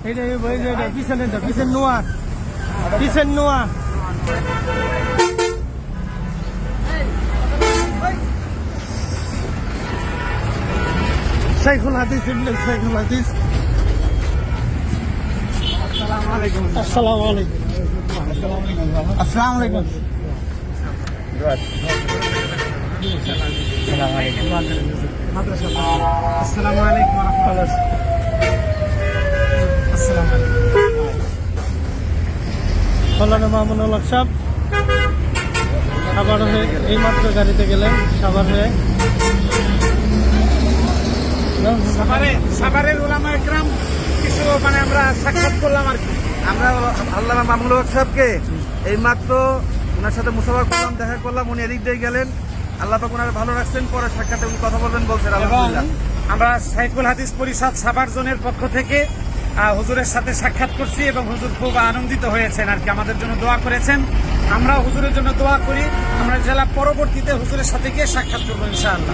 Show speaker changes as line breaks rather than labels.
এটা পিছনে পিছন নোয়া শাইখুল হাদিস শাইখুল হাদিস। আসসালামু আলাইকুম। আসসালামু আলাইকুম। আসসালামু আলাইকুম। মৌলানা মামুনুল হক সাহেব সাভার হয়ে এইমাত্র গাড়িতে গেলেন সাভার হয়ে। সাভারের উলামা ইকরাম কিছু আমরা সাক্ষাৎ করলাম আর কি।
আমরা আল্লামা মামুনুল হক সাহেবকে এইমাত্র ওনার সাথে মুসাফা করলাম, দেখা করলাম। উনি এদিক দিয়ে গেলেন, আল্লাহ পাক ওনার ভালো রাখছেন। পরে সাক্ষাতে উনি কথা বলবেন বলছেন। আলহামদুলিল্লাহ।
আমরা শাইখুল হাদিস পরিষদ সাভার জোনের পক্ষ থেকে হুজুরের সাথে সাক্ষাৎ করছি এবং হুজুর খুব আনন্দিত হয়েছেন আর কি, আমাদের জন্য দোয়া করেছেন। আমরাও হুজুরের জন্য দোয়া করি। আমরা জেলা পরবর্তীতে হুজুরের সাথে গিয়ে সাক্ষাৎ করবো ইনশাআল্লাহ।